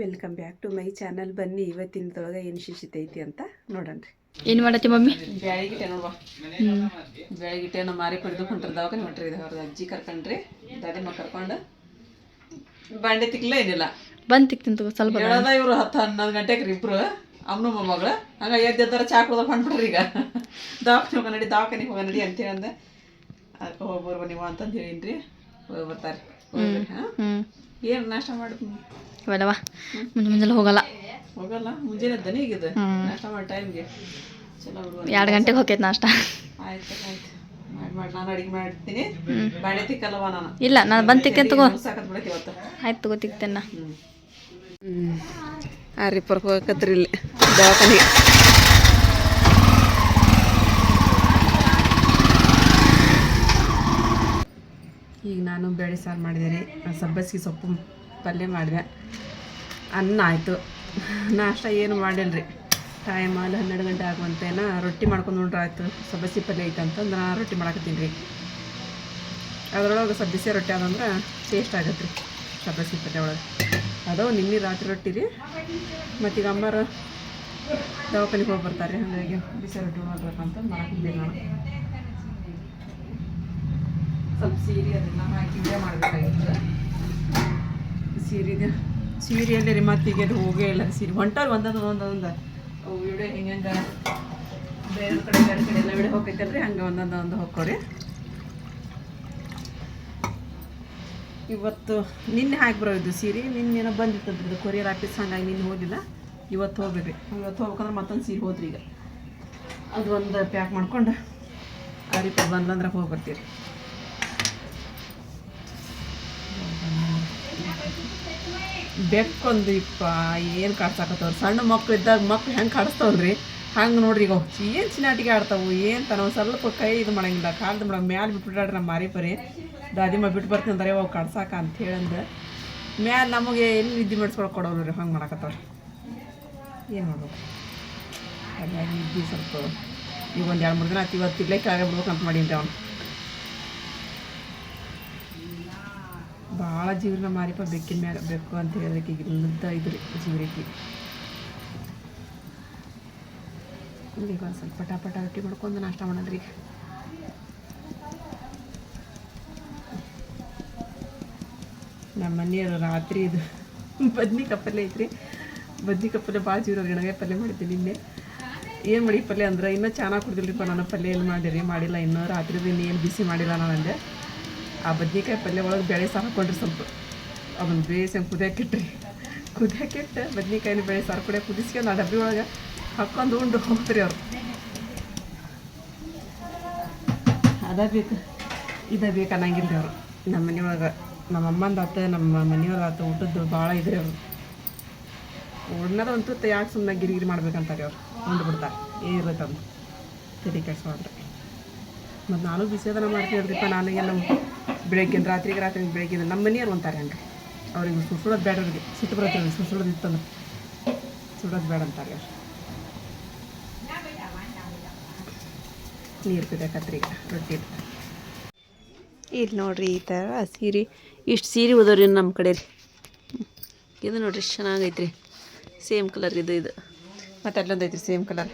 Welcome back to my channel. ಬನ್ನಿ ಇವತ್ತಿನದೊಳಗೆ ಏನು ಶಿಶಿತ ಐತಿ ಅಂತ ನೋಡೋಣ್ರಿ. ಏನು ಮಾಡತ್ತಿ ಮಮ್ಮಿ? ಬ್ಯಾಳಿಗಿಟ್ಟೆ ನೋಡುವ. ಬ್ಯಾಳಿಗಿಟ್ಟೆ ನಮ್ಮ ಮಾರಿ ಪಡೆದು ಹೊಂಟ್ರಿ ದವಾಖಾನೆ ಹೊಂಟ್ರಿ. ಇದು ಅವ್ರದ್ದು ಅಜ್ಜಿ ಕರ್ಕೊಂಡ್ರಿ, ದಾದಿಮ್ಮ ಕರ್ಕೊಂಡು ಬಾಂಡೆ ತಿಕ್ಲ ಏನಿಲ್ಲ ಬಂದು ತಿಕ್ತಿಂತ ಸ್ವಲ್ಪ ಹೇಳೋದ. ಇವರು 10-11 ಗಂಟೆಗೆ ರೀ ಇಬ್ರು ಅಮ್ಮನ ಮೊಮ್ಮಗಳು. ಹಂಗೆ ಎದ್ದಾರ ಚಾ ಕುಡ್ದಾಗ ಹೊಂಟ್ಬಿಟ್ರಿ. ಈಗ ದವಾಖಾನಿಗೆ ಹೋಗ ನಡಿ ಅಂತೇಳಿ ಅಂದೆ. ಅದಕ್ಕೆ ಹೋಗಿ ಬರ್ಬ ನೀವು ಅಂತಂದು ಹೇಳಿನ್ರಿ. ಹೋಗಿ ಬರ್ತಾರೆ. ಏನು ನಾಷ್ಟ ಮಾಡ್ತೀನಿ ಬೇಡವಾ, ಮುಂಜಾನೆ ಹೋಗಲ್ಲ ಮುಂಜಾನೆ ದನಿಗಿದೆ ನಾಷ್ಟ ಮಾಡಿ ಟೈಮ್ಗೆ. ಚಲೋ 2 ಗಂಟೆಗೆ ಹೋಗೈತೆ ನಾಷ್ಟ. ಆಯ್ತು ಮಾಡಿ ನಾನು ಅಡಿಗೆ ಮಾಡ್ತೀನಿ. ಬಾಳೆ ತಿಕ್ಕಲ್ಲವ ನಾನು. ಇಲ್ಲ, ನಾನು ಬಂದು ತಿಕ್ಕೇನು ತಗೋ. ಸಾಕತ್ ಬಿಡೈತಿ ಇವತ್ತು. ಆಯ್ತು ತಗೋ, ತಿಕ್ತೇನೆ ನಾ. ಆ ರಿಪರ್ಗೆ ಹೋಗಕತ್ರಿ ಇಲ್ಲಿ ದವಾಖಾನಿಗೆ. ಈಗ ನಾನು ಬೇಳೆ ಸಾರು ಮಾಡಿದೆ ರೀ. ಸಬ್ಬಸಿಗೆ ಸೊಪ್ಪು ಪಲ್ಯ ಮಾಡಿದೆ. ಅನ್ನ ಆಯಿತು. ನಾಷ್ಟ ಏನು ಮಾಡಿಲ್ಲ ರೀ. ಟೈಮ್ ಅಲ್ಲಿ 12 ಗಂಟೆ ಆಗುವಂತೇನ ರೊಟ್ಟಿ ಮಾಡ್ಕೊಂಡು ನೋಡ್ರಿ ಆಯ್ತು. ಸಬ್ಬಸಿ ಪಲ್ಯ ಐತೆ ಅಂತಂದ್ರೆ ನಾನು ರೊಟ್ಟಿ ಮಾಡಕತ್ತೀನಿ ರೀ. ಅದ್ರೊಳಗೆ ಸಬ್ಬಸಿ ರೊಟ್ಟಿ ಆದಂದ್ರೆ ಟೇಸ್ಟ್ ಆಗತ್ತೆ ರೀ ಸಬ್ಬಸಿ ಪಲ್ಯ ಒಳಗೆ. ಅದು ನಿನ್ನೆ ರಾತ್ರಿ ರೊಟ್ಟಿ ರೀ. ಮತ್ತೀಗ ಅಮ್ಮರು ದವಾಖಾನಿಗೆ ಹೋಗಿ ಬರ್ತಾರೆ. ಹಾಗಾಗಿ ಬಿಸಿ ರೊಟ್ಟಿ ಮಾಡ್ಬೇಕಂತ ಮಾಡಕ್ಕಿದ್ದೆ ನಾನು. ಸ್ವಲ್ಪ ಸೀರೆ ಅದೆಲ್ಲ ಹಾಕಿ ಇದೇ ಮಾಡಬೇಕಾಗಿತ್ತು. ಸೀರೆಯಲ್ಲಿ ರೀ ಮತ್ತೀಗ ಹೋಗೇ ಇಲ್ಲ ಸೀರೆ ಹೊಂಟವ್ರು ಒಂದೊಂದು ವಿಡಿಯೋ ಹಿಂಗೆ ಬೇರೆ ಕಡೆ ಎಲ್ಲ ವಿಡಿಯೋ ಹೋಗೈತಲ್ರಿ. ಹಂಗೆ ಒಂದೊಂದು ಹೋಗ್ಕೋರಿ. ಇವತ್ತು ನಿನ್ನೆ ಹಾಕಿ ಬರೋದು ಸೀರೆ. ನಿನ್ನೇನೋ ಬಂದಿತ್ತಂದ್ರಿ ಇದು ಕೊರಿಯರ್ ಆಫೀಸ್. ಹಂಗಾಗಿ ನಿನ್ನೆ ಹೋಗಿಲ್ಲ. ಇವತ್ತು ಹೋಗ್ಬೇಕ್ರಿ. ಇವತ್ತು ಹೋಗ್ಬೇಕಂದ್ರೆ ಮತ್ತೊಂದು ಸೀರೆ ಹೋದ್ರಿ. ಈಗ ಅದು ಒಂದು ಪ್ಯಾಕ್ ಮಾಡ್ಕೊಂಡು ಆ ರೀತಿ ಬಂದಂದ್ರೆ ಹೋಗಿ ಬರ್ತೀರಿ. ಬೆಕ್ಕೊಂದು ಏನು ಕಾಡ್ಸಾಕತ್ತವ್ರು. ಸಣ್ಣ ಮಕ್ಳು ಇದ್ದಾಗ ಮಕ್ಳು ಹೆಂಗೆ ಕಾಡಿಸ್ತಾವಲ್ರಿ ಹಂಗೆ ನೋಡ್ರಿ. ಈಗ ಏನು ಚಿನ್ನಾಟಿಗೆ ಆಡ್ತಾವು. ಏನು ತನವ ಸ್ವಲ್ಪ ಕೈ ಇದು ಮಾಡಂಗಿಲ್ಲ, ಕಾಲ್ದು ಮಾಡೋ ಮ್ಯಾಲೆ ಬಿಟ್ಬಿಟ್ಟಾಡ್ರಿ. ನಮ್ಮ ಮಾರಿ ಪರಿ ದಾದಿಮ್ಮ ಬಿಟ್ಟು ಬರ್ತೀನಿ ಅಂದ್ರೆ ಅವು ಕಾಡ್ಸಾಕ ಅಂತ ಹೇಳಂದು ಮ್ಯಾಲೆ ನಮಗೆ ಎಲ್ಲಿ ನಿದ್ದೆ ಮಾಡಿಸ್ಕೊಳಕ್ಕೆ ಕೊಡೋರು ರೀ. ಹಂಗೆ ಮಾಡಕತ್ತವ್ರಿ. ಏನು ಮಾಡ್ಬೇಕು. ಹಾಗಾಗಿ ನಿದ್ದೆ ಸ್ವಲ್ಪ ಈಗ ಒಂದು 2-3 ದಿನ ಆಯ್ತು. ಇವತ್ತು ಇಲ್ಲೇ ಕೆಳಗೆ ಬಿಡ್ಬೇಕಂತ ಮಾಡೀನಿ ರೀ. ಅವ್ನು ಭಾಳ ಜೀವ್ರನ್ನ ಮಾರಿಪ ಬೆಕ್ಕಿನ ಮ್ಯಾಗ ಬೇಕು ಅಂತ ಹೇಳೋದಕ್ಕೆ ಈಗ ಇಲ್ಲದ ಇದ್ರಿ ಜೀವ್ರಿಗೆ. ಈಗ ಒಂದು ಸ್ವಲ್ಪ ಪಟ ರೊಟ್ಟಿ ಮಾಡ್ಕೊಂಡು ನಾಷ್ಟ ಮಾಡೋದ್ರಿ. ನಮ್ಮ ಮನೆಯವರು ರಾತ್ರಿ ಇದು ಬದ್ನಿಕಾಯಿ ಪಲ್ಯ ಐತ್ರಿ. ಬದ್ನಿಕಾಯಿ ಪಲ್ಯ ಭಾಳ ಜೀವ್ರ ಎಣಗಾಯಿ ಪಲ್ಯ ಮಾಡಿದ್ದೀನಿ ನಿನ್ನೆ. ಏನು ಮಾಡಿ ಪಲ್ಯ ಅಂದ್ರೆ ಇನ್ನೂ ಚೆನ್ನಾಗಿ ಕುಡ್ದಿಲ್ರಿಪ್ಪ. ನಾನು ಪಲ್ಯ ಎಲ್ಲಿ ಮಾಡಿಲ್ಲ ಇನ್ನೂ. ರಾತ್ರಿದು ಇನ್ನೇನು ಬಿಸಿ ಮಾಡಿಲ್ಲ ನಾನು ಅಂದೆ. ಆ ಬದ್ನಿಕಾಯಿ ಪಲ್ಯ ಒಳಗೆ ಬೇಳೆ ಸಾರು ಹಾಕ್ಕೊಂಡ್ರಿ. ಸ್ವಲ್ಪ ಅದನ್ನು ಬೇಯಿಸಿ ಕುದಿಯಾಕಿಟ್ರಿ. ಕುದಿಯಾಕಿಟ್ಟು ಬದ್ನಿಕಾಯಿನ ಬೇಳೆ ಸಾರು ಕೂಡ ಕುದಿಸ್ಕೊಂಡು ಆ ಡಬ್ಬಿ ಒಳಗೆ ಹಾಕ್ಕೊಂಡು ಉಂಡು ಹೋಗ್ತೀರಿ ಅವ್ರು. ಅದ ಬೇಕು ಇದ ಬೇಕು ಅನ್ನಂಗಿಲ್ಲ ರೀ ಅವರು. ನಮ್ಮ ಮನೆಯೊಳಗೆ ನಮ್ಮ ಅಮ್ಮಂದಾತ ನಮ್ಮ ಮನೆಯೊಳಗಾತ ಊಟದ್ದು ಭಾಳ ಇದ್ರಿ ಅವರು. ಉಣ್ಣದ ಅಂತೂ ಯಾಕೆ ಸುಮ್ಮನೆ ಗಿರಿಗಿರಿ ಮಾಡ್ಬೇಕಂತಾರೆ ಅವ್ರು. ಉಂಡು ಬಿಡ್ತಾರೆ ಇರುತ್ತಂದು ತಲೆ ಕೆಡ್ಸ್ಕೊಂಡ್ರೆ. ಮತ್ತು ನಾನು ಬಿಸಿ ಅದನ್ನು ಮಾಡ್ತೀನಿ ಹೇಳ್ರಿಪ್ಪ. ನನಗೆ ನಮ್ಮ ಬೆಳಗ್ಗೆ ರಾತ್ರಿ ಬೆಳಗ್ಗೆ ನಮ್ಮ ಮನೆಯವ್ರು ಅಂತಾರೆ ಹಂಗೆ. ಅವ್ರಿಗೆ ಸುಡೋದು ಬೇಡ. ಅವ್ರಿಗೆ ಸಿಟ್ಟು ಬರುತ್ತೆ. ಅವ್ರಿಗೆ ಸುಡೋದು ಇತ್ತಂದ್ರೆ ಸುಡೋದು ಬೇಡ ಅಂತಾರೆ ಅವ್ರು. ನೀರು ಕುದಿಯಕತ್ರಿ ಈಗ ರೊಟ್ಟಿ. ಇಲ್ಲಿ ನೋಡಿರಿ ಈ ಥರ ಸೀರೆ. ಇಷ್ಟು ಸೀರೆ ಉಳಿದವ್ರಿ ನಮ್ಮ ಕಡೆ ರೀ. ಇದು ನೋಡಿರಿ ಚೆನ್ನಾಗೈತ್ರಿ. ಸೇಮ್ ಕಲರ್ ಇದು ಮತ್ತು ಅಲ್ಲೊಂದು ಐತ್ರಿ ಸೇಮ್ ಕಲರ್.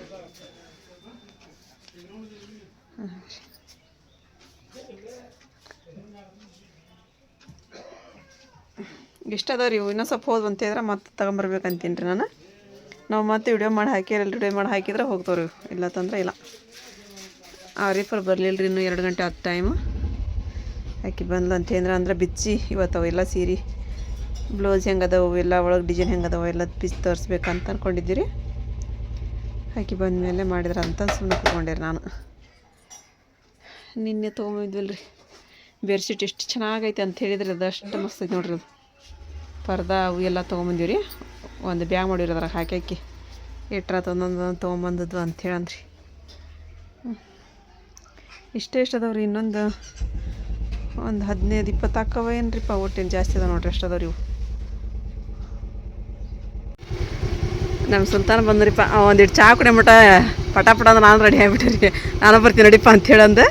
ಇಷ್ಟ ಅದಾವ ರೀ ಇವು. ಇನ್ನೂ ಸ್ವಲ್ಪ ಹೋದ್ ಅಂತಂದ್ರೆ ಮತ್ತೆ ತೊಗೊಂಬರ್ಬೇಕಂತೀನಿ ರೀ ನಾನು. ನಾವು ಮತ್ತೆ ವಿಡಿಯೋ ಮಾಡಿ ಹಾಕಿರಲ್ಲ. ವಿಡಿಯೋ ಮಾಡಿ ಹಾಕಿದ್ರೆ ಹೋಗ್ತಾವ್ರಿ. ಇಲ್ಲ ತಂದ್ರೆ ಇಲ್ಲ. ಆ ರೀಫರ್ ಬರಲಿಲ್ಲ ರೀ. ಇನ್ನೂ 2 ಗಂಟೆ ಆದ ಟೈಮು. ಹಾಕಿ ಬಂದ್ಲು ಅಂತಂದ್ರೆ ಅಂದ್ರೆ ಬಿಚ್ಚಿ ಇವತ್ತು ಅವೆಲ್ಲ ಸೀರೆ ಬ್ಲೌಸ್ ಹೆಂಗೆ ಅದಾವು ಎಲ್ಲ ಒಳಗೆ ಡಿಸೈನ್ ಹೆಂಗೆ ಅದಾವು ಎಲ್ಲ ಬಿಚ್ಚಿ ತೋರಿಸ್ಬೇಕಂತ ಅಂದ್ಕೊಂಡಿದ್ದೀರಿ. ಹಾಕಿ ಬಂದಮೇಲೆ ಮಾಡಿದ್ರೆ ಅಂತ ಸುಮ್ಮನೆ ಕೂತ್ಕೊಂಡಿರಿ ನಾನು. ನಿನ್ನೆ ತೊಗೊಂಬಂದಿದ್ವಲ್ಲ ರೀ ಬೆಡ್ಶೀಟ್. ಎಷ್ಟು ಚೆನ್ನಾಗೈತೆ ಅಂತ ಹೇಳಿದ್ರೆ ಅದು ಅಷ್ಟು ಮಸ್ತ್ ಐತೆ ನೋಡ್ರಿ. ಅದು ಪರ್ದ ಅವು ಎಲ್ಲ ತೊಗೊಂಬಂದಿವಿ ರೀ. ಒಂದು ಬ್ಯಾಗ್ ಮಾಡಿರಿ ಅದ್ರಾಗ ಹಾಕಿ ಇಟ್ರತ್ ಒಂದೊಂದು ತೊಗೊಂಬಂದದ್ದು ಅಂತ ಹೇಳಂದ್ರಿ. ಇಷ್ಟೇ ಅದಾವ ರೀ. ಇನ್ನೊಂದು 15-20 ಹಾಕವ ಏನ್ರಿಪ್ಪ. ಒಟ್ಟೇನು ಜಾಸ್ತಿ ಅದ ನೋಡ್ರಿ. ಅಷ್ಟು ಅದಾವ ರೀ ಇವು. ನಮ್ಮ ಸುಲ್ತಾನ ಬಂದ್ರಿಪ್ಪ. ಒಂದಿಟ್ಟು ಚಹಾ ಕುಡಿಯೋ ಮಟ ಪಟ ಅಂದ್ರೆ ನಾನು ರೆಡಿ ಆಗಿಬಿಟ್ರಿ. ನಾನು ಬರ್ತೀನಿ ನಡಿಪ್ಪ ಅಂತ ಹೇಳಂದು.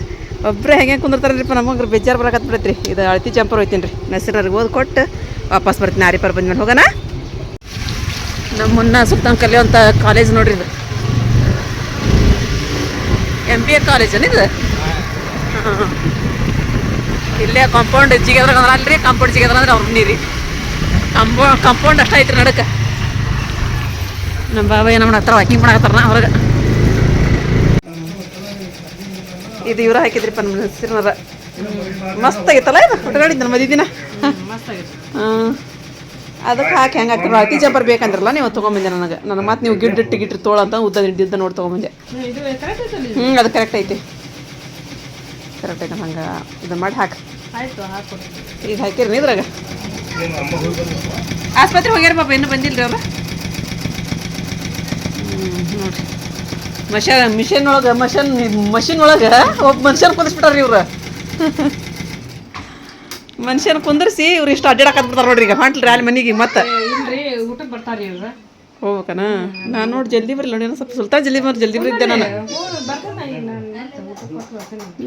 ಒಬ್ಬರೇ ಹೆಂಗೆ ಕುಂದಿರ್ತಾರಲ್ರಿಪ್ಪ. ನಮಗೆ ಬೇಜಾರು ಬರಕತ್ತು ಬಿಡತ್ರಿ. ಇದು ಅಳತಿ ಜಂಪರ್ ಹೋಯ್ತೀನಿ ರೀ. ನಸೀರ್ನವ್ರಿಗೆ ಓದಿ ಕೊಟ್ಟು ವಾಪಸ್ ಬರ್ತೀನಿ. ಆರಿಪರ್ ಬಂದ್ಮೇಲೆ ಹೋಗೋಣ. ನಮ್ಮನ್ನ ಸುಲ್ತಾನ್ ಕಲಿಯುವಂಥ ಕಾಲೇಜ್ ನೋಡ್ರಿ ಇದು MBA ಕಾಲೇಜ್ ಇದು ಹಾಂ ಇಲ್ಲೇ ಕಾಂಪೌಂಡ್ ಜಿಗದ್ರ ಅಲ್ರಿ ಕಾಂಪೌಂಡ್ ಜಿಗದ್ರ ಅಂದ್ರೆ ಅವ್ರು ನೀರಿ ಕಾಂಪೌಂಡ್ ಅಷ್ಟ ಐತ್ರಿ ನಡಕ್ಕೆ ನಮ್ಮ ಬಾಬಾ ಏನೋ ಮಾಡತ್ತಾರ ವಾಕಿಂಗ್ ಮಾಡತ್ತಾರ ಹೊರಗೆ ಇದು ಇವ್ರು ಹಾಕಿದ್ರಿಪ್ಪ ನಮ್ಮ ಹೆಸರಿನದ ಮಸ್ತ್ ಆಗೈತಲ್ಲ ಇದು ಹೊಟ್ಟಗಾಡಿದ್ದು ನಮ್ಮ ಮದಿ ದಿನ ಹಾಂ ಅದಕ್ಕೆ ಹಾಕಿ ಹೆಂಗೆ ಹಾಕ್ತಾರೆ ಅತಿ ಜಂಪರ್ ಬೇಕಂದ್ರಲ್ಲ ನೀವು ತೊಗೊಂಬಂದೆ ನನಗೆ ಮತ್ತೆ ನೀವು ಗಿಡ್ಡಿಟ್ಟು ತೋಳಂತ ಉದ್ದ ಹಿಡ್ದಿದ್ದ ನೋಡಿ ತೊಗೊಂಬಂದೆ ಅದು ಕರೆಕ್ಟ್ ಐತಿ ಕರೆಕ್ಟ್ ಐತೆ ಹಂಗೆ ಇದನ್ನು ಮಾಡಿ ಹಾಕಿ ಈಗ ಹಾಕಿರಿ ಇದ್ರಾಗ ಆಸ್ಪತ್ರೆ ಹೋಗ್ಯಾರ ಪಾಪ ಇನ್ನೂ ಬಂದಿಲ್ಲ ರೀ ಅವ್ರು ನೋಡಿರಿ ಮಷಿನ್ ಒಳಗೆ ಒಬ್ಬ ಮನುಷ್ಯನ ಕುಂದಿಸ್ಬಿಟ್ಟಾರ್ರಿ ಇವ್ರು ಮನುಷ್ಯನ ಕುಂದಿರ್ಸಿ ಇವ್ರು ಇಷ್ಟು ಅಡ್ಡಾಡಕತ್ ಬಿಡ್ತಾರೆ ನೋಡ್ರಿ ಈಗ ಹೊಂಟ್ರಿ ಅಲ್ಲಿ ಮನೆಗೆ ಮತ್ತೆ ಊಟಕ್ಕೆ ಬರ್ತಾರೆ ಇವ್ರು ಹೋಗ್ಬೇಕನ ನಾನು ನೋಡಿ ಜಲ್ದಿ ಬರಲಿ ನೋಡಿ ಸ್ವಲ್ಪ ಸುಲ್ತಾನ್ ಜಲ್ದಿ ಬರಿದ್ದೆ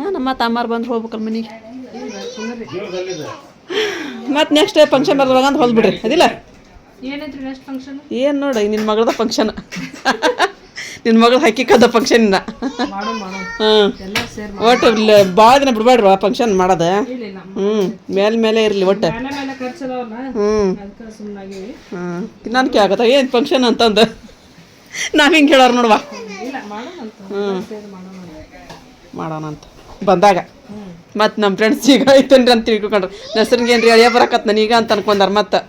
ನಾನು ಮತ್ತೆ ಅಮ್ಮಾರು ಬಂದ್ರೆ ಹೋಗ್ಬೇಕಲ್ಲ ಮನೆಗೆ ಮತ್ತೆ ನೆಕ್ಸ್ಟ್ ಫಂಕ್ಷನ್ ಬರ್ದಾಗ ಅಂತ ಹೊಲ್ಬಿಡ್ರಿ ಅದಿಲ್ಲ ಏನೈತ್ರಿ ನೆಕ್ಸ್ಟ್ ಫಂಕ್ಷನ್ ಏನು ನೋಡಿ ನಿನ್ನ ಮಗಳದ ಫಂಕ್ಷನ್ ನಿನ್ನ ಮಗಳು ಹಾಕಿಕದ ಫಂಕ್ಷನ್ನ ಹಾಂ ಒಟ್ಟು ಭಾಳ ದಿನ ಬಿಡ್ಬೇಡ್ರಿ ಫಂಕ್ಷನ್ ಮಾಡೋದ ಮೇಲೆ ಇರಲಿ ಒಟ್ಟು ಹಾಂ ತಿನ್ನೋಕೆ ಆಗತ್ತ ಏನು ಫಂಕ್ಷನ್ ಅಂತಂದು ನಾವು ಹಿಂಗೆ ಹೇಳೋರು ನೋಡುವ ಮಾಡೋಣ ಅಂತ ಬಂದಾಗ ಮತ್ತು ನಮ್ಮ ಫ್ರೆಂಡ್ಸ್ ಈಗ ಐತೇನ್ರಿ ಅಂತ ತಿಳ್ಕೊಂಡ್ರು ಹೆಸ್ರಿಗೆ ಏನ್ರಿ ಅಳಿಯ ಬರಕತ್ ನನೀಗ ಅಂತ ಅನ್ಕೊಂಡಾರ ಮತ್ತೆ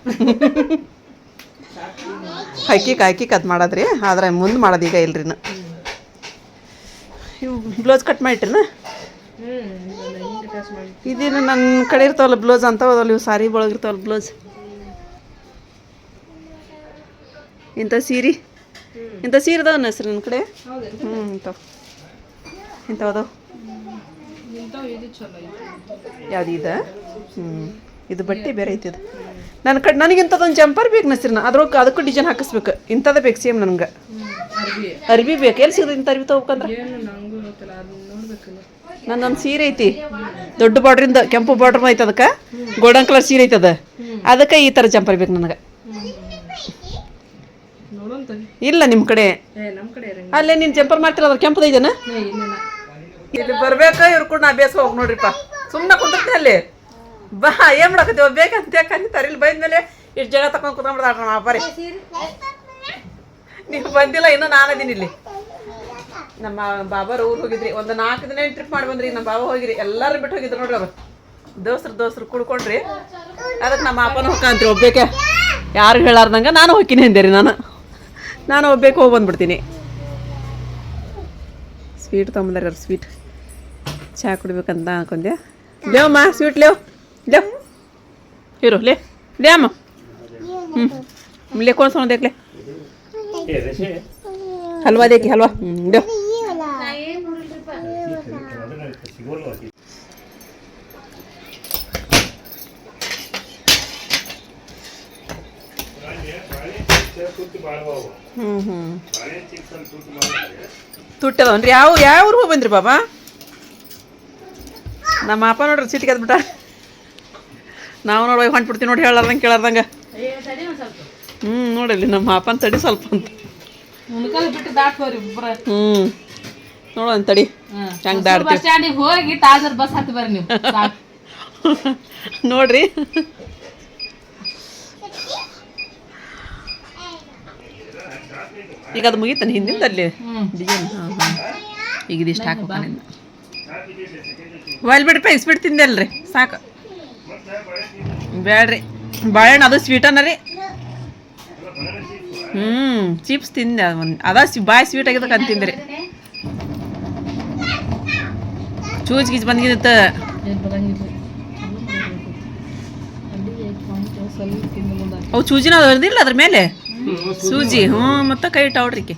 ಹಾಕಿ ಅದು ಮಾಡೋದ್ರಿ ಆದ್ರೆ ಮುಂದೆ ಮಾಡೋದು ಈಗ ಇಲ್ರಿ ಇವು ಬ್ಲೌಸ್ ಕಟ್ ಮಾಡಿಟ್ರಿನ ಇದೇನು ನನ್ನ ಕಡೆ ಇರ್ತಾವಲ್ಲ ಬ್ಲೌಸ್ ಅಂತ ಹೋದಲ್ಲ ಇವು ಸಾರಿ ಒಳಗಿರ್ತಾವಲ್ಲ ಬ್ಲೌಸ್ ಇಂಥ ಸೀರೆ ಅದಾವ ಹೆಸ್ರು ನನ್ನ ಕಡೆ ಇಂಥವು ಯಾವ್ದು ಇದು ಇದು ಬಟ್ಟೆ ಬೇರೆ ಐತಿ ಇದು ನನ್ನ ಕಡೆ ನನಗಿಂಥದ್ದೊಂದು ಜಂಪರ್ ಬೇಕು ನಸ್ರಿನ ಅದಕ್ಕೂ ಡಿಸೈನ್ ಹಾಕಿಸ್ಬೇಕು ಇಂಥದ್ದೇ ಬೇಕು ಸೇಮ್ ನನಗೆ ಅರ್ಬಿ ಬೇಕು ಎಲ್ಲಿ ಸಿಗೋದು ಇಂಥ ಅರ್ಬಿ ತೊಗೋಬೇಕಂದ್ರೆ ನನ್ನೊಂದು ಸೀರೆ ಐತಿ ದೊಡ್ಡ ಬಾರ್ಡ್ರಿಂದ ಕೆಂಪು ಬಾರ್ಡ್ರ್ ಐತೆ ಅದಕ್ಕೆ ಗೋಲ್ಡನ್ ಕಲರ್ ಸೀರೆ ಐತದ ಅದಕ್ಕೆ ಈ ಥರ ಜಂಪರ್ ಬೇಕು ನನಗೆ ಇಲ್ಲ ನಿಮ್ಮ ಕಡೆ ಅಲ್ಲೇ ನೀನು ಜಂಪರ್ ಮಾಡ್ತಿಲ್ಲ ಅದ್ರ ಕೆಂಪದ ಇದೆನ ಇಲ್ಲಿ ಬರ್ಬೇಕಾ ಇವ್ರು ಕೂಡ ನಾ ಬೇಸ ಹೋಗಿ ನೋಡ್ರಿಪ್ಪ ಸುಮ್ಮನೆ ಕುಂದಿರ್ತೀನಿ ಅಲ್ಲಿ ಬಾ ಏನು ಮಾಡಕತ್ತೀವ ಬೇಕಂತ ಕರೀತಾರೆ ಇಲ್ಲಿ ಬಂದ್ಮೇಲೆ ಇಷ್ಟು ಜಗ ತಗೊಂಡು ಕುತ್ಕೊಂಡ್ಬಿಡ್ತಾರ ನಮ್ಮ ಅಪ್ಪಾರಿ ನೀವು ಬಂದಿಲ್ಲ ಇನ್ನೂ ನಾನು ಅದೀನಿ ಇಲ್ಲಿ ನಮ್ಮ ಬಾಬಾರು ಊರು ಹೋಗಿದ್ರಿ ಒಂದು 4 ದಿನ ಟ್ರಿಪ್ ಮಾಡಿ ಬಂದ್ರಿ ನಮ್ಮ ಬಾಬಾ ಹೋಗಿರಿ ಎಲ್ಲರೂ ಬಿಟ್ಟು ಹೋಗಿದ್ರು ನೋಡ್ರಿ ಅವರು ದೋಸ್ರು ಕುಡ್ಕೊಂಡ್ರಿ ಅದಕ್ಕೆ ನಮ್ಮ ಅಪ್ಪನ ಹೋಗ್ಕಂತ್ರಿ ಒಬ್ಬೇಕೆ ಯಾರು ಹೇಳಾರ್ದಂಗೆ ನಾನು ಹೋಗ್ತೀನಿ ಅಂದೆ ರೀ ನಾನು ಒಬ್ಬೇಕು ಹೋಗಿ ಬಂದ್ಬಿಡ್ತೀನಿ ಸ್ವೀಟ್ ತೊಗೊಂಬಂದಾರ ಅವ್ರು ಸ್ವೀಟ್ ಚಹಾ ಕುಡಿಬೇಕಂತ ಅನ್ಕೊಂಡೆ ಲೇವಮ್ಮ ಸ್ವೀಟ್ ಲೇವ್ ಇರು ಲೇ ಅಮ್ಮ ले कौन सा देख ले हलवा देखी हलवा दो ತುಟ್ಟದವನ್ರಿ ಯಾವ ಊರಿಗೆ ಬಂದ್ರಿ ಬಾಬಾ ನಮ್ಮ ಅಪ್ಪ ನೋಡ್ರಿ ಸಿಟ್ಟಿಗೆ ಅದ್ಬಿಟ್ಟ ನಾವು ನೋಡಿ ಹೊಂಟ್ಬಿಡ್ತೀವಿ ನೋಡಿ ಹೇಳಾರ್ದಂಗೆ ಕೇಳಾರ್ದಂಗೆ ನೋಡಲಿ ನಮ್ಮ ಅಪ್ಪನ ತಡಿ ಸ್ವಲ್ಪ ಅಂತ ನೋಡೋಣ ತಡಿ ಹೆಂಗೆ ದಾಡ್ತೀವಿ ಹೋಗಿ ತಾಜರ್ ಬಸ್ ಹತ್ತಿ ಬರ್ರಿ ನೀವು ನೋಡ್ರಿ ಈಗ ಅದು ಮುಗೀತಾನೆ ಹಿಂದಿಂದ ಅಲ್ಲಿ ಡಿಸೈನ್ ಈಗ ಇದಿಷ್ಟು ಹಾಕ್ಬೇಕಂದ ಒಯ್ಲ್ ಬಿಡ್ರಿ ಸ್ವೀಟ್ ತಿಂದೆ ಅಲ್ರಿ ಸಾಕು ಬೇಡ್ರಿ ಬಾಳೆಹಣ್ಣು ಅದು ಸ್ವೀಟನ್ನ ರೀ ಚಿಪ್ಸ್ ತಿಂದೆ ಒಂದು ಬಾಯ್ ಸ್ವೀಟ್ ಆಗಿದ್ದಕ್ಕೆ ಅಂತ ತಿಂದ್ರಿ ಚೂಜ್ ಗೀಜ್ ಬಂದಿತ್ತ ಅವು ಚೂಜಿನ ಬರ್ದಿಲ್ಲ ಅದ್ರ ಮೇಲೆ ಸೂಜಿ ಮತ್ತೆ ಕೈ ಇಟ್ಟಾವ್ರಿಕೆ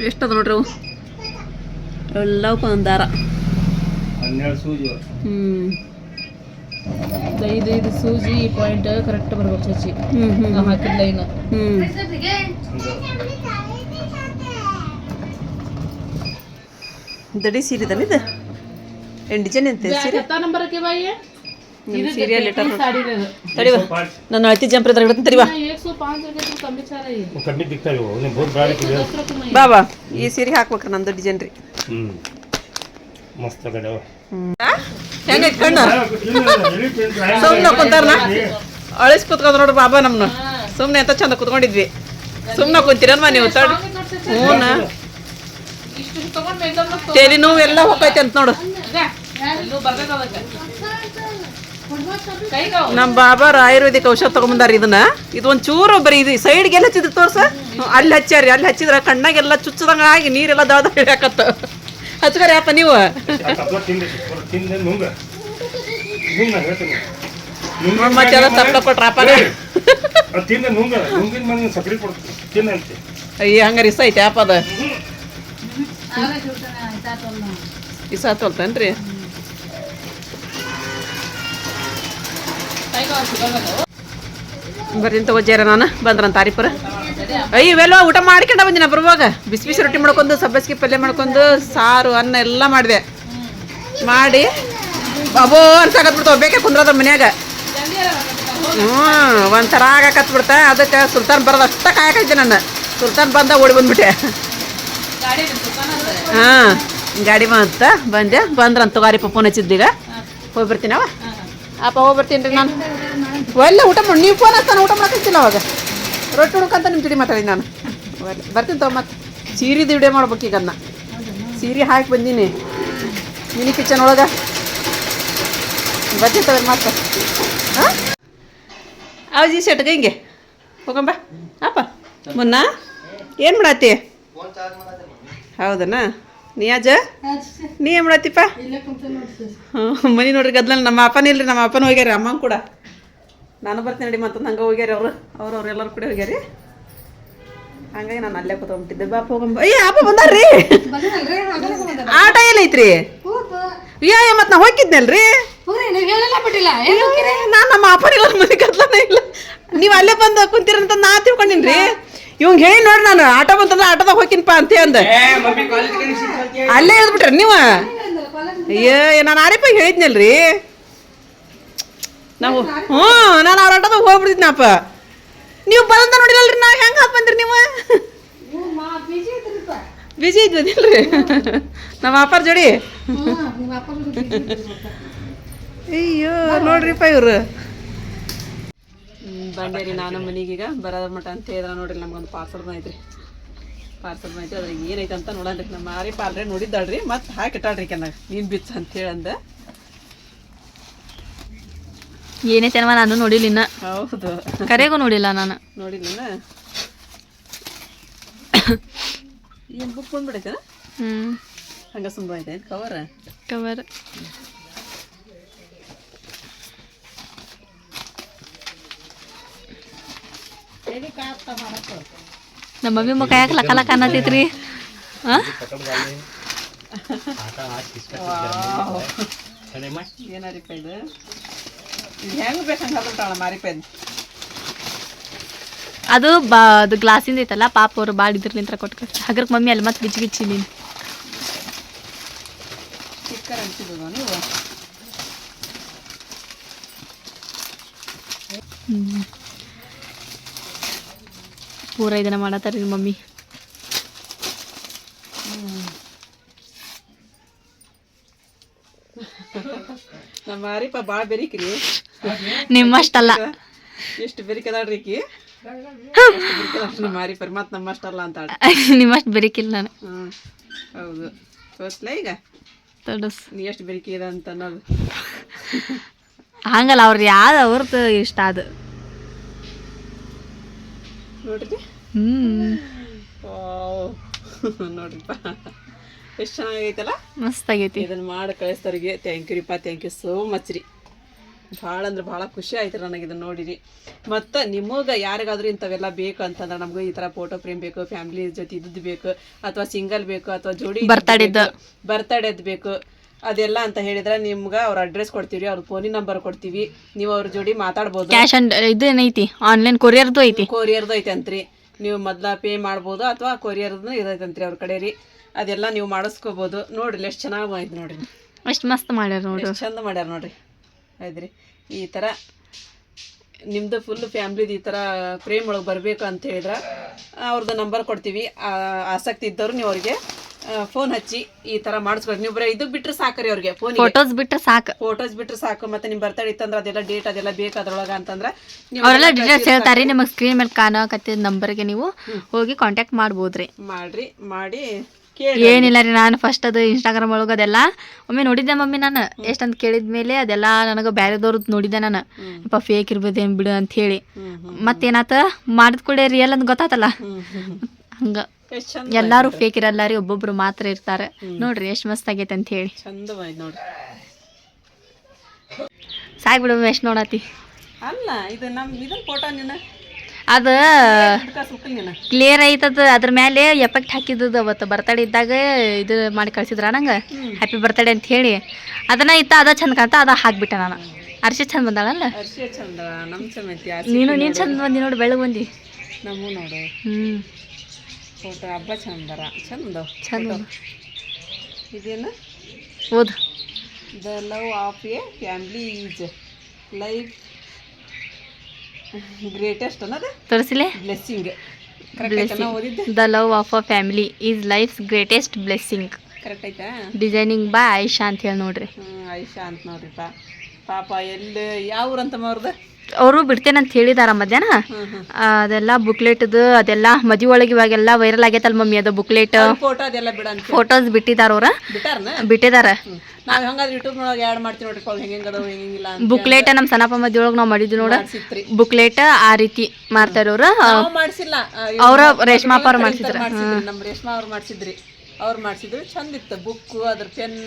ಎಷ್ಟದ ನೋಡ್ರಿ ಅವು ಎಲ್ಲವಕ್ಕೂ ಒಂದು ದಾರ 12 ಸೂಜಿ 5 ಸೂಜಿ ಪಾಯಿಂಟ್ ಕರೆಕ್ಟ್ ಬರ್ಬೇಕು ಚಚ್ಚಿ ನಾವು ಹಾಕಿದ ಲೈನ್ ದಡಿ ಸೀರೆ ಇದು ಏನು ಡಿಸೈನ್ ಅಂತ ಸೀರೆ ನಂಬರ್ के भाई ನಿಮ್ಮ ಸೀರೆ ಲಿಟರ್ साड़ी ले लो ತಡಿವ ನನ್ನ ಅಳತಿ ಜಂಪ್ರ ಇದ್ರಾಗ ಇಡ್ತೀನಿ ತಡಿವಾ 105 रुपए तो कम बेचा रही है कमी दिखता है वो उन्हें बहुत बड़ा किया 10 रुपए में ಬಾಬಾ ಈ ಸೀರೆ ಹಾಕ್ಬೇಕ್ರಿ ನಂದು ಡಿಸೈನ್ ರೀ मस्त कड़ा ಹೆಂಗೈತಿ ಕಣ್ಣು ಸುಮ್ಮನೆ ಕುಂತಾರನ ಅಳಿಸ್ ಕುತ್ಕೊಂಡ್ ನೋಡ್ರಿ ಬಾಬಾ ನಮ್ನ ಸುಮ್ಮನೆ ಎಂತ ಚಂದ ಕುತ್ಕೊಂಡಿದ್ವಿ ಸುಮ್ಮನೆ ಕುಂತೀರನ್ಮ ನೀವು ತಡಿ ಹ್ಞೂನ ಇಷ್ಟು ತಗೊಂಡು ಮೇಕಪ್ ತೇಲಿ ನೋವು ಎಲ್ಲ ಹೋಗೈತೆ ಅಂತ ನೋಡು ಎಲ್ಲೂ ಬರ್ತೈತೆ ಅದಕ್ಕೆ ಕೈಗೆ ನಮ್ಮ ಬಾಬಾರ ಆಯುರ್ವೇದಿಕ್ ಔಷಧ ತಗೊಂಬಂದಾರ ಇದನ್ನ ಇದು ಒಂದು ಚೂರು ಬರೀ ಇದು ಸೈಡ್ಗೆಲ್ಲ ಹಚ್ಚಿದ್ರು ತೋರ್ಸ ಅಲ್ಲಿ ಹಚ್ಚಾರಿ ಅಲ್ಲಿ ಹಚ್ಚಿದ್ರ ಕಣ್ಣಾಗೆಲ್ಲ ಚುಚ್ಚದಂಗ ಆಗಿ ನೀರೆಲ್ಲ ದಾದ ಹಿಡಿಯಾಕತ್ತ ಹಚ್ಕರಿ ಅಪ್ಪ ನೀವು कपड़ा तीन दिन नूंगा नूंगा कहते ಮತ್ತೆಲ್ಲ ತಪ್ಪಲ ಕೊಟ್ರಪ್ಪ और तीन दिन नूंगा नूंगिन मन सकरी पड़ती तीन दिन ಅಯ್ಯ ಹಂಗಾರ ಇಸ ಐತೆ ಆಪ ಅದ ಇಸ ತೊಲ್ತೇನ್ರಿ ಬರ್ತೀನಿ ತಗೋಜಾರ ನಾನು ಬಂದ್ರಂತ ತಾರೀಪರ ಅಯ್ಯ ಇವೆಲ್ಲ ಊಟ ಮಾಡ್ಕೊಂಡ ಬಂದಿನ ಬರುವಾಗ ಬಿಸಿ ಬಿಸಿ ರೊಟ್ಟಿ ಮಾಡ್ಕೊಂಡು ಸಬ್ಬಸ್ಗೆ ಪಲ್ಯ ಮಾಡ್ಕೊಂಡು ಸಾರು ಅನ್ನ ಎಲ್ಲ ಮಾಡಿದೆ ಮಾಡಿ ಅಬೋ ಅನ್ಸಾಕತ್ಬಿಡ್ತಾವ ಬೇಕೆ ಕುಂದ್ರದ ಮನ್ಯಾಗ ಒಂಥರ ಆಗಾಕತ್ಬಿಡ್ತ ಅದಕ್ಕೆ ಸುಲ್ತಾನ್ ಬರೋದು ಅಷ್ಟ ಕಾಯಕೈತೆ ನನ್ನ ಸುಲ್ತಾನ್ ಬಂದ ಓಡಿ ಬಂದ್ಬಿಟ್ಟೆ ಹಾಂ ಗಾಡಿ ಬಂತ ಬಂದೆ ಬಂದ್ರಂತ ತಗೋರಿ ಫೋನ್ ಹಚ್ಚಿದ್ದೀಗ ಹೋಗಿ ಬರ್ತೀನವ ಅಪ್ಪ ಹೋಗಿ ಬರ್ತೀನಿ ರೀ ನಾನು ಒಳ್ಳೆ ಊಟ ಮಾಡಿ ನೀವು ಫೋನ್ ಹಚ್ತಾನೆ ಊಟ ಮಾಡಕ್ಕಿಲ್ಲ ಅವಾಗ ರೊಟ್ಟಿ ಹುಡ್ಕಂತ ನಿಮ್ಮ ಜೋಡಿ ಮಾತಾಡಿ ನಾನು ಬರ್ತೀನಿ ತಗೋ ಮತ್ತೆ ಸೀರೆದು ವಿಡಿಯೋ ಮಾಡ್ಬೇಕು ಈಗ ಅದನ್ನ ಸೀರೆ ಹಾಕಿ ಬಂದೀನಿ ಮಿನಿ ಕಿಚನ್ ಒಳಗೆ ಬರ್ತೀನಿ ತಗೋರಿ ಮತ್ತೆ ಹಾಂ ಅವಜಿ ಸೆಟ್ಗೆ ಹಿಂಗೆ ಹೋಗಂಬ ಅಪ್ಪ ಮುನ್ನ ಏನು ಮಾಡತ್ತಿ ಹೌದನಾ ನಿಯಾಜ ನೀ ಏನು ಮಾಡತ್ತಿಪ್ಪ ಹ್ಞೂ ಮನೆ ನೋಡ್ರಿ ಗದ್ಲಲ್ಲಿ ನಮ್ಮ ಅಪ್ಪನ ಇಲ್ರಿ ನಮ್ಮ ಅಪ್ಪನ ಹೋಗ್ಯಾರ ಅಮ್ಮನ ಕೂಡ ನಾನು ಬರ್ತೀನಿ ನಡಿ ಮತ್ತೊಂದು ಹಂಗೆ ಹೋಗ್ಯಾರ ಅವ್ರು ಎಲ್ಲರೂ ಕೂಡ ಹೋಗ್ಯಾರಿ ಹಂಗಾಗಿ ನಾನು ಅಲ್ಲೇ ಕೂತ್ಕೊಂಡ್ಬಿಟ್ಟಿದ್ದೆ ಬಾಪ ಹೋಗಂಬ ಅಯ್ಯ ಅಪ್ಪ ಬಂದಾರ್ರಿ ಆಟ ಏನೈತ್ರಿ ಯಾ ಮತ್ತೆ ನಾ ಹೋಗಿದ್ನಲ್ರಿ ನಾನು ನಮ್ಮ ಅಪ್ಪನಿಲ್ಲ ಮನೆ ಗದ್ಲನೇ ಇಲ್ಲ ನೀವು ಅಲ್ಲೇ ಬಂದು ಕುಂತೀರಂತ ನಾ ತಿಳ್ಕೊಂಡಿನ್ರಿ ಇವಂಗೆ ಹೇಳಿ ನೋಡ್ರಿ ನಾನು ಆಟೋ ಬಂತಂದ್ರೆ ಆಟೋದಾಗ ಹೋಗಿನಪ್ಪ ಅಂತ ಅಂದ ಅಲ್ಲೇ ಹೇಳ್ಬಿಟ್ರಿ ನೀವು ಅಯ್ಯೋ ನಾನು ಆರಿಪ ಹೇಳಿದ್ನಲ್ರಿ ನಾವು ಹ್ಞೂ ನಾನು ಅವ್ರ ಆಟೋದಾಗ ಹೋಗ್ಬಿಡ್ತಿದ್ನಪ್ಪ ನೀವು ಬಂದ ನೋಡಿರಲ್ರಿ ನಾವು ಹೆಂಗೆ ಹಾಕಿ ಬಂದ್ರಿ ನೀವು ಬಿಜಿ ಇದ್ವದಿಲ್ರಿ ನಮ್ಮ ಅಪ್ಪರ ಜೋಡಿ ಅಯ್ಯೋ ನೋಡ್ರಿಪ್ಪ ಇವ್ರು ಬಂದೇರಿ ನಾನು ಮನೆಗೀಗ ಬರೋದ ಮಟ ಅಂತ ಹೇಳಿದ್ರೆ ನೋಡ್ರಿ ನಮ್ಗೊಂದು ಪಾರ್ಸಲ್ ಐತ್ರಿ ಅದ್ರಾಗ ಏನೈತೆ ಅಂತ ನೋಡನ್ರಿ ನಮ್ಮ ಮಾರಿ ಪಾಲ್ರೆ ನೋಡಿದ್ದಾಳ್ರಿ ಮತ್ತೆ ಹಾಕಿಟ್ಟಾಳ್ರಿ ಕೆನಾಗ ನೀನು ಬಿಚ್ಚ ಅಂತ ಹೇಳಂದ ಏನೈತೆನವ ನಾನು ನೋಡಿಲ್ಲ ಇನ್ನ ಹೌದು ಕರೆಗೂ ನೋಡಿಲ್ಲ ನಾನು ನೋಡಿಲ್ಲ ಏನು ಬುಕ್ ಬಂದ್ಬಿಡೈತೆ ಹಂಗೆ ಸುಂಬ ಐತೆ ಕವರ್ ಕವರ್ ನಮ್ಮ ಮಮ್ಮಿ ಮುಖ ಯಾಕೆ ಲಕ ಲಕ ಅನ್ನತೈತ್ರಿ ಹಾಂ ಏನಾರಿಪ್ಪ ಇದು ಹೆಂಗೆ ಬೇಕಂಗೆ ಹಾಕೊಂತಾಳ ಮಾರಿಪೇನ್ ಅದು ಅದು ಗ್ಲಾಸಿಂದ ಐತಲ್ಲ ಪಾಪ ಅವರು ಭಾಳ ಇದ್ರಲಿಂತ್ರ ಕೊಟ್ಟು ಹಾಗ್ರಕ್ಕೆ ಮಮ್ಮಿ ಅಲ್ಲಿ ಮತ್ತೆ ಗಿಚ್ಚಿ ಗಿಚ್ಚಿ ನೀನು ಸ್ಟಿಕ್ಕರ್ ಅಂಟಿಸಿದ ನೀವು ಪೂರ ಇದನ್ನ ಮಾಡತ್ತಾರ ಮಮ್ಮಿ ನಮ್ಮ ಮಾರಿಪ ಭಾಳ ಬೆರಿಕ್ರಿ ನಿಮ್ಮಷ್ಟಲ್ಲ ಎಷ್ಟು ಬೆರಿಕದಾಳ್ರಿ ಈಕಿ ನಮ್ಮ ಮಾರಿಪರಿ ಮತ್ತೆ ನಮ್ಮಷ್ಟಲ್ಲ ಅಂತ ನಿಮ್ಮಷ್ಟು ಬೆರಿಕಿಲ್ಲ ನಾನು ಹೌದು ತೋರಿಸ್ಲಾ ಈಗ ತಡಸ್ ನೀ ಎಷ್ಟು ಬೆರಿಕೆ ಇದೆ ಅಂತ ಅನ್ನೋದು ಹಂಗಲ್ಲ ಅವ್ರು ಯಾವ್ದು ಅವ್ರದ್ದು ಇಷ್ಟ ಅದು ನೋಡ್ರಿ ನೋಡ್ರಿಪ್ಪ ಎಷ್ಟು ಚೆನ್ನಾಗೈತಲ್ಲ ಮಸ್ತ್ ಆಗೈತಿ ಇದನ್ನ ಮಾಡಿ ಕಳಿಸ್ತವ್ರಿಗೆ ಥ್ಯಾಂಕ್ ಯು ರೀಪ್ಪ ಥ್ಯಾಂಕ್ ಯು ಸೋ ಮಚ್ ರೀ ಭಾಳ ಅಂದ್ರೆ ಭಾಳ ಖುಷಿ ಆಯ್ತು ನನಗೆ ಇದನ್ನು ನೋಡಿರಿ ಮತ್ತು ನಿಮಗೆ ಯಾರಿಗಾದ್ರೂ ಇಂಥವೆಲ್ಲ ಬೇಕು ಅಂತಂದ್ರೆ ನಮಗೂ ಈ ಥರ ಫೋಟೋ ಫ್ರೇಮ್ ಬೇಕು ಫ್ಯಾಮಿಲಿ ಜೊತೆ ಇದ್ದದ್ದು ಬೇಕು ಅಥವಾ ಸಿಂಗಲ್ ಬೇಕು ಅಥವಾ ಜೋಡಿ ಬರ್ತಡೇದು ಬೇಕು ಅದೆಲ್ಲ ಅಂತ ಹೇಳಿದ್ರೆ ನಿಮ್ಗೆ ಅವ್ರ ಅಡ್ರೆಸ್ ಕೊಡ್ತೀವಿ ಅವ್ರ ಫೋನಿನ ನಂಬರ್ ಕೊಡ್ತೀವಿ ನೀವು ಅವ್ರ ಜೋಡಿ ಮಾತಾಡ್ಬೋದು ಕ್ಯಾಶ್ ಆನ್ ಇದು ಏನೈತಿ ಆನ್ಲೈನ್ ಕೊರಿಯರ್ದು ಐತಿ ಐತೆ ಅಂತ್ರಿ ನೀವು ಮೊದಲ ಪೇ ಮಾಡ್ಬೋದು ಅಥವಾ ಕೊರಿಯರ್ದು ಇದೈತಂತ್ರಿ ಅವ್ರ ಕಡೆ ರೀ ಅದೆಲ್ಲ ನೀವು ಮಾಡಿಸ್ಕೋಬೋದು ನೋಡ್ರಿ ಎಷ್ಟು ಚೆನ್ನಾಗಿ ಆಯ್ತು ನೋಡ್ರಿ ಅಷ್ಟು ಮಸ್ತ್ ಮಾಡ್ಯಾರ ನೋಡ್ರಿ ಎಷ್ಟು ಚಂದ ಮಾಡ್ಯಾರ ನೋಡ್ರಿ ಆಯ್ತು ರೀ ಈ ಥರ ನಿಮ್ಮದು ಫುಲ್ ಫ್ಯಾಮ್ಲಿದು ಈ ಥರ ಫ್ರೇಮ್ ಒಳಗೆ ಬರಬೇಕು ಅಂತ ಹೇಳಿದ್ರೆ ಅವ್ರದ್ದು ನಂಬರ್ ಕೊಡ್ತೀವಿ. ಆಸಕ್ತಿ ಇದ್ದವ್ರು ನೀವು ಅವ್ರಿಗೆ ಫೋನ್ ಹಚ್ಚಿ ಈ ಥರ ಮಾಡಿಸ್ಕೊಡ್ರಿ. ನೀವು ಬರೀ ಇದು ಬಿಟ್ಟರೆ ಸಾಕ್ರಿ ಅವ್ರಿಗೆ ಫೋಟೋಸ್ ಬಿಟ್ರೆ ಸಾಕು. ಫೋಟೋಸ್ ಬಿಟ್ಟರೆ ಸಾಕು. ಮತ್ತು ನಿಮ್ಮ ಬರ್ತಡೇ ಇತ್ತಂದ್ರೆ ಅದೆಲ್ಲ ಡೇಟ್ ಅದೆಲ್ಲ ಬೇಕು ಅದ್ರೊಳಗೆ ಅಂತಂದ್ರೆ ಅವರೆಲ್ಲ ಡೀಟೇಲ್ಸ್ ಹೇಳ್ತಾರೆ. ನಿಮಗೆ ಸ್ಕ್ರೀನ್ ಮೇಲೆ ಕಾಣಕತ್ತಿದ ನಂಬರ್ಗೆ ನೀವು ಹೋಗಿ ಕಾಂಟ್ಯಾಕ್ಟ್ ಮಾಡ್ಬೋದ್ರಿ. ಮಾಡಿ ಏನಿಲ್ಲ ರೀ, ನಾನು ಫಸ್ಟ್ ಅದು ಇನ್ಸ್ಟಾಗ್ರಾಮ್ ಒಳಗೆ ಅದೆಲ್ಲ ಒಮ್ಮೆ ನೋಡಿದ್ದೆ ಮಮ್ಮಿ. ನಾನು ಎಷ್ಟಂತ ಕೇಳಿದ್ಮೇಲೆ ಅದೆಲ್ಲ ನನಗೆ ಬೇರೆದವ್ರದ್ದು ನೋಡಿದ್ದೆ ನಾನು. ಅಪ್ಪ ಫೇಕ್ ಇರ್ಬೋದೇನು ಬಿಡು ಅಂತ ಹೇಳಿ ಮತ್ತೇನಾತ ಮಾಡಿದ ಕೂಡ ರಿಯಲ್ ಅಂತ ಗೊತ್ತಾತಲ್ಲ. ಹಂಗೆ ಎಲ್ಲಾರು ಫೇಕ್ ಇರಲ್ಲ ರೀ, ಒಬ್ಬೊಬ್ರು ಮಾತ್ರ ಇರ್ತಾರೆ. ನೋಡ್ರಿ ಎಷ್ಟು ಮಸ್ತ್ ಆಗೈತೆ ಅಂತ ಹೇಳಿ. ಚಂದವಾಯ್ತು ನೋಡ್ರಿ. ಸಾಕು ಬಿಡು, ಎಷ್ಟು ನೋಡತಿ. ಅಲ್ಲ ಇದು ನಮ್ಮ ಇದನ್ನ ಫೋಟೋ ನೀನು ಅದು ಕ್ಲಿಯರ್ ಐತದ. ಅದ್ರ ಮೇಲೆ ಎಫೆಕ್ಟ್ ಹಾಕಿದ್ದು ಅವತ್ತು ಬರ್ತಡೇ ಇದ್ದಾಗ ಇದು ಮಾಡಿ ಕಳ್ಸಿದ್ರ ನಂಗೆ ಹ್ಯಾಪಿ ಬರ್ತಡೇ ಅಂತ ಹೇಳಿ. ಅದನ್ನ ಅದ ಚಂದ ಕಾಣ್ತ ಅದ ಹಾಕ್ಬಿಟ್ಟೆ ನಾನು. ಅರ್ಶಿ ಚಂದ ಬಂದಾಳಲ್ಲ. ನೀನು ಚಂದ ಬಂದಿ ನೋಡಿ, ಬೆಳಗ್ಗೆ ಬಂದಿ. ನಮಗೂ ನೋಡು ಫೋಟೋ ಹಬ್ಬ ಚಂದ ಇದೇನು ಓದು. The love of a family is life greatest ಅನ್ನೋದು ತೋರಿಸಿಲೆ. Blessing. The love of a family is life's greatest blessing. Correct ಐತಾ? ಡಿಸೈನಿಂಗ್ ಬೈ ಆಯಿಷಾ ಅಂತ ಹೇಳಿ ನೋಡ್ರಿ. ಆಯಿಷಾ ಅಂತ ನೋಡ್ರಿಪ್ಪ. ಪಾಪ ಎಲ್ಲಿ ಯಾವ ಊರಂತಮ್ಮ ಅವ್ರದ್ದು? ಅವರು ಬಿಡ್ತೇನಂತ ಹೇಳಿದಾರ ಮಧ್ಯಾಹ್ನ. ಅದೆಲ್ಲ ಬುಕ್ಲೆಟ್ದು ಅದೆಲ್ಲ ಮದುವೆ ಒಳಗೆ ಇವಾಗೆಲ್ಲ ವೈರಲ್ ಆಗೈತಲ್ಲ ಮಮ್ಮಿ, ಅದು ಬುಕ್ಲೆಟ್ ಫೋಟೋ ಅದೆಲ್ಲ ಬಿಡ ಅಂತ ಫೋಟೋಸ್ ಬಿಟ್ಟಿದಾರ. ಅವ್ರ ಬಿಟ್ಟಿದಾರ. ನಾವು ಹಂಗಾದ್ರೆ ಯೂಟ್ಯೂಬ್ ಒಳಗೆ ಆ್ಯಡ್ ಮಾಡ್ತೀವಿ ನೋಡ್ರಿ ಹೆಂಗದ ಹೆಂಗಿಲ್ಲ. ಬುಕ್ಲೆಟ್ ನಮ್ಮ ಸನಪ ಮದುವೆ ಒಳಗೆ ನಾವು ಮಾಡಿದ್ವಿ ನೋಡ ಬುಕ್ಲೆಟ್. ಆ ರೀತಿ ಮಾಡ್ತಾರ ಅವ್ರು. ಮಾಡಿಸಿಲ್ಲ, ಅವ್ರ ರೇಷ್ಮಾ ಅವ್ರು ಮಾಡ್ಸಿದ್ರ. ನಮ್ಮ ರೇಷ್ಮಾ ಅವ್ರು ಮಾಡ್ಸಿದ್ರು ಚಂದ ಇತ್ತು. ಬುಕ್ ಅದ್ರ ಪೆನ್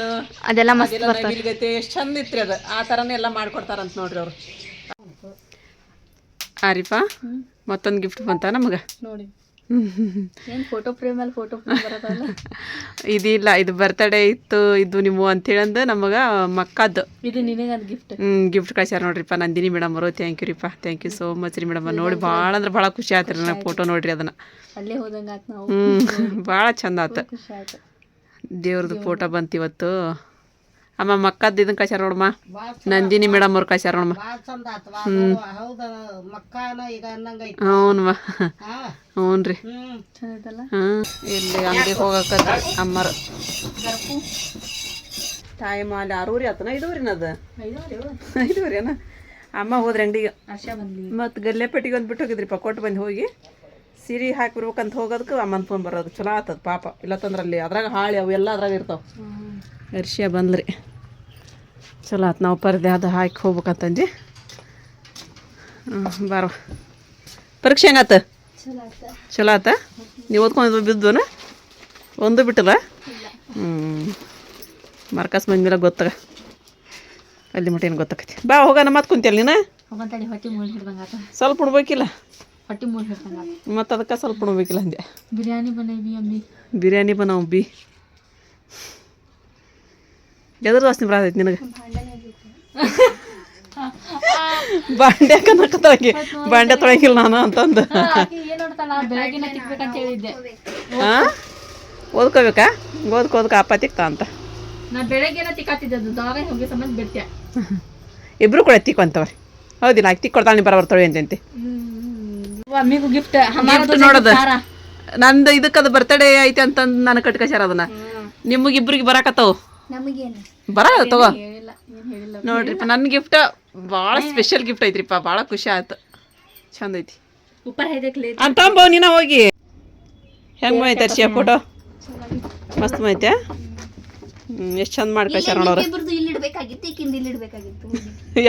ಅದೆಲ್ಲ ಮಸ್ತ್ ಬಿಲ್ಗೈತೆ, ಎಷ್ಟು ಚಂದ ಇತ್ರಿ ಅದು. ಆ ಥರನೇ ಎಲ್ಲ ಮಾಡ್ಕೊಡ್ತಾರಂತ ನೋಡ್ರಿ ಅವ್ರು. ಆರಿಫಾ ಮತ್ತೊಂದು ಗಿಫ್ಟ್ ಬಂತ ನಮಗೆ ನೋಡಿ. ಫೋಟೋ ಫ್ರೇಮ್ ಅಲ್ಲಿ ಫೋಟೋ ಬರೋದಲ್ಲ. ಇದಿಲ್ಲ, ಇದು ಬರ್ತಡೇ ಇತ್ತು ಇದು ನೀವು ಅಂತೇಳಂದು ನಮಗೆ ಮಕ್ಕದ್ದು ಇದು ನಿನಗೆ ಗಿಫ್ಟ್ ಗಿಫ್ಟ್ ಕಳ್ಸ್ಯಾರ ನೋಡ್ರಿಪ್ಪ ನಂದಿನಿ ಮೇಡಮ್ ಅವರು. ಥ್ಯಾಂಕ್ ಯು ರೀಪ್ಪ, ಥ್ಯಾಂಕ್ ಯು ಸೋ ಮಚ್ ರೀ ಮೇಡಮ್. ನೋಡಿ ಭಾಳ ಅಂದ್ರೆ ಭಾಳ ಖುಷಿ ಆಯ್ತು ರೀ ನನಗೆ ಫೋಟೋ ನೋಡ್ರಿ ಅದನ್ನು. ಅಲ್ಲೇ ಹೋದಂಗೆ ಆಯ್ತು ನಾವು. ಭಾಳ ಚಂದ ಆಯ್ತು. ದೇವ್ರದ್ದು ಫೋಟೋ ಬಂತು ಇವತ್ತು. ಅಮ್ಮ ಮಕ್ಕದ್ದು ಇದನ್ನ ಕಳ್ಸ್ಯಾರ ನೋಡಮ್ಮ, ನಂದಿನಿ ಮೇಡಮ್ ಅವ್ರು ಕಳ್ಸ್ಯಾರ ನೋಡಮ್ಮ. ಹ್ಞೂನ್ವಾ ಹ್ಞೂ ರೀ. ಇಲ್ಲಿ ಅಂಗಡಿಗೆ ಹೋಗಕ್ಕ ಅಮ್ಮರು ಟೈಮ್ ಅಲ್ಲಿ 6:30 ಆತನ 5:30 ಅದು 5:30 ಅಮ್ಮ ಹೋದ್ರಿ ಅಂಗಡಿಗೆ. ಮತ್ತು ಗಲ್ಲೆಪಟ್ಟಿಗೆ ಒಂದು ಬಿಟ್ಟು ಹೋಗಿದ್ರಿಪ್ಪ, ಕೊಟ್ಟು ಬಂದು ಹೋಗಿ ಸೀರೆ ಹಾಕಿರ್ಬೇಕಂತ ಹೋಗೋದಕ್ಕೆ ಅಮ್ಮನ ಫೋನ್ ಬರೋದು. ಚಲೋ ಆತದ ಪಾಪ. ಇಲ್ಲತ್ತಂದ್ರೆ ಅಲ್ಲಿ ಅದ್ರಾಗ ಹಾಳಿ ಅವೆಲ್ಲ ಅದ್ರಾಗ ಇರ್ತಾವೆ. ಅರ್ಶಿಯ ಬಂದ್ರಿ, ಚಲೋ ಆತು. ನಾವು ಪರ್ದೆ ಅದು ಹಾಕಿ ಹೋಗ್ಬೇಕಂತಂದು. ಬಾರ ಪರೀಕ್ಷೆ ಹೆಂಗಾತ? ಚಲೋ ಆತ. ನೀವು ಓದ್ಕೊಂಡು ಬಿದ್ದೋನ ಒಂದು ಬಿಟ್ಟಲ್ಲ? ಮಾರ್ಕಸ್ ಬಂದ್ಮೇಲೆ ಗೊತ್ತಾಗ ಅಲ್ಲಿ ಮಟ್ಟ ಏನು ಗೊತ್ತಾಕತಿ. ಬಾ ಹೋಗೋಣ, ಮತ್ತೆ ಕುಂತಿಯಲ್ಲ ನೀನು. ಸ್ವಲ್ಪ ಉಣ್ಬೇಕಿಲ್ಲ ಮತ್ತು ಅದಕ್ಕೆ ಸ್ವಲ್ಪ ಉಣ್ಬೇಕಿಲ್ಲ ಅಂದೆ. ಬಿರಿಯಾನಿ ಬನಾವ್ ಬಿ. ಎದ್ರ ವಾಸನೆ ಬರತೈತಿ ನಿನಗೆ? ಬಾಂಡ್ಯಾಕ ನಕ್ಕತ್ತಳಗೆ ಬಾಂಡೆ ತೊಳಗಿಲ್ಲ ನಾನು ಅಂತಂದು. ಹಾಂ ಓದ್ಕೋಬೇಕಾ? ಓದ್ಕೋದಕ್ಕೆ ಅಪ್ಪ ತಿಕ್ತ ಅಂತ ಇಬ್ರು ಕೂಡ ತಿಕ್ಕೊಂತವ್ರಿ. ಹೌದಿಲ್ಲ? ಆಕೆ ತಿಕ್ ಕೊಡ್ತಾಳೆ, ಬರ ಬರ್ತಾಳೆ ಅಂತಂತೆ. ಗಿಫ್ಟ್ ನೋಡೋದು ನಂದು ಇದಕ್ಕದು ಬರ್ತಡೇ ಐತೆ ಅಂತಂದು ನಾನು ಕಟ್ಕಸ್ಯಾರ ಅದನ್ನ. ನಿಮಗಿಬ್ರಿಗೆ ಬರಾಕತ್ತವು ಬರ ತಗೋ ನೋಡ್ರಿಪ್ಪ. ನನ್ನ ಗಿಫ್ಟ್ ಭಾಳ ಸ್ಪೆಷಲ್ ಗಿಫ್ಟ್ ಐತ್ರಿಪ್ಪ. ಭಾಳ ಖುಷಿ ಆಯ್ತು, ಚಂದ ಐತಿ ಅಂತಂಬ. ನೀನ ಹೋಗಿ ಹೆಂಗೆ ಐತೆ ಅರ್ಶಿಯ ಫೋಟೋ? ಮಸ್ತ್ ಐತೆ. ಎಷ್ಟು ಚಂದ ಮಾಡಿ ಕಳ್ಸ್ಯಾರ ನೋಡೋರು.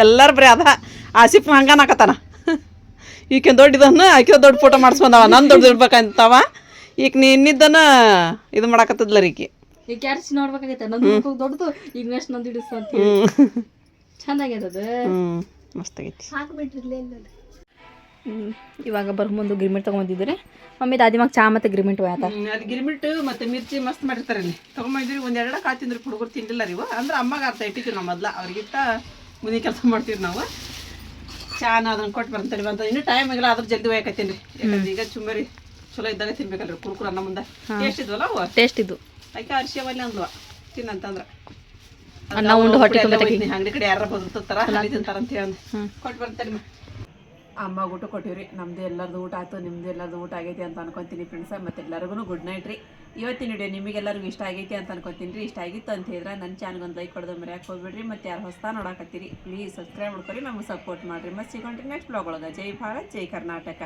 ಎಲ್ಲರೂ ಬರೀ ಅದ ಆಸಿಫ್ ಹಂಗನಾಕತ್ತಾನ. ಈಕೆ ದೊಡ್ಡದನ್ನ ಆಕೆ ದೊಡ್ಡ ಫೋಟೋ ಮಾಡಿಸ್ಕೊಂಡವ, ನನ್ನ ದೊಡ್ಡ ಇಡ್ಬೇಕಂತವ. ಈಗ ನಿನ್ನಿದ್ದನ ಇದು ಮಾಡಾಕತ್ತದ್ಲ ರೀ ಈಕೆ. ನೋಡ್ಬೇಕಾಗೈತೆ ನಂದು ದೊಡ್ಡದು ಈಗ ನೆಕ್ಸ್ಟ್ ನಂದು ಹಿಡಿಸು ಅಂತ ಹೇಳಿ. ಚಂದಾಗ್ಯದ. ಮಸ್ತ್ ಆಗೈತಿ. ಇವಾಗ ಬರ್ಮುಂದು ಗಿರ್ಮಿಟ್ ತೊಗೊಂಡಿದ್ರಿ ಮಮ್ಮಿ. ದಾದಿಮಾಗ ಚಾ ಮತ್ತು ಗಿರ್ಮಿಟ್ ಹೋಯ್ತ. ಅಲ್ಲಿ ಗಿರ್ಮಿಟ್ ಮತ್ತು ಮಿರ್ಚಿ ಮಸ್ತ್ ಮಾಡಿರ್ತಾರೆ ಇಲ್ಲಿ. ತೊಗೊಂಬಂದಿರಿ ಒಂದೆರಡು ಕಾಳು ತಿಂದ್ರಿ. ಹುಡುಗರು ತಿಂದಿಲ್ಲ ರೀ. ಅಂದ್ರೆ ಅಮ್ಮಗೆ ಅರ್ಥ ಇಟ್ಟಿದ್ದೀವಿ ನಾವು ಮೊದ್ಲು. ಅವ್ರಿಗಿಟ್ಟ ಮುಂದೆ ಕೆಲಸ ಮಾಡ್ತೀವಿ ನಾವು. ಚಾನ ಅದನ್ನು ಕೊಟ್ಟು ಬರ್ತೇವೆ ಅಂತ. ಇನ್ನೂ ಟೈಮ್ ಆಗಿಲ್ಲ, ಅದ್ರ ಜಲ್ದಿ ಹೋಯಕತ್ತೀನಿ ರೀ. ಯಾಕಂದ್ರೆ ಈಗ ಚುಮ್ಮರಿ ಚಲೋ ಇದ್ದಾಗ ತಿನ್ಬೇಕಲ್ರಿ. ಕುರ್ಕುರ ಅನ್ನ ಮುಂದೆ ಟೇಸ್ಟ್ ಇದ್ವಲ್ಲ ಅವು. ಟೇಸ್ಟ್ ಇದ್ದು ಅದಕ್ಕೆ ಅರ್ಶಿಯವಲ್ಲಿ ಅಂದ್ವ ತಿನ್ನಂತಂದ್ರೆ. ಅನ್ನ ಉಂಡು ಹೊಟ್ಟೆ ತುಂಬತೈತಿ. ಅಂಗಡಿ ಕಡೆ ಯಾರ ಬಂದಿರ್ತಾರ ಅಲ್ಲಿ ತಿಂತಾರಂತ ಹೇಳಿ ಕೊಟ್ಟು ಬರ್ತಾರೆ. ಅಮ್ಮ ಊಟ ಕೊಟ್ಟಿವ್ರಿ. ನಮ್ದು ಎಲ್ಲರದು ಊಟ ಆಯ್ತು, ನಿಮ್ದು ಎಲ್ಲರದು ಊಟ ಆಗೈತಿ ಅಂತ ಅನ್ಕೊತೀನಿ ಫ್ರೆಂಡ್ಸ. ಮತ್ತು ಎಲ್ಲರಿಗೂ ಗುಡ್ ನೈಟ್ ರೀ. ಇವತ್ತಿನ ವಿಡಿಯೋ ನಿಮಗೆಲ್ಲರಿಗೂ ಇಷ್ಟ ಆಗೈತಿ ಅಂತ ಅನ್ಕೊತೀನಿ ರೀ. ಇಷ್ಟ ಆಗಿತ್ತು ಅಂತ ಹೇಳಿದ್ರೆ ನನ್ನ ಚಾನಲ್ಗೆ ಒಂದು ಲೈಕ್ ಕೊಡೋದು ಮರ್ಯಾಕೆ ಹೋಗ್ಬೇಡ್ರಿ. ಮತ್ತು ಯಾರು ಹೊಸ ನೋಡಕತ್ತೀರಿ ಪ್ಲೀಸ್ ಸಬ್ಸ್ಕ್ರೈಬ್ ಮಾಡ್ಕೊರಿ, ನಮಗೆ ಸಪೋರ್ಟ್ ಮಾಡಿರಿ. ಮತ್ತು ಸಿಗೋಣ್ರಿ ನೆಕ್ಸ್ಟ್ ಬ್ಲಾಗ್ ಒಳಗೆ. ಜೈ ಭಾರತ್, ಜೈ ಕರ್ನಾಟಕ.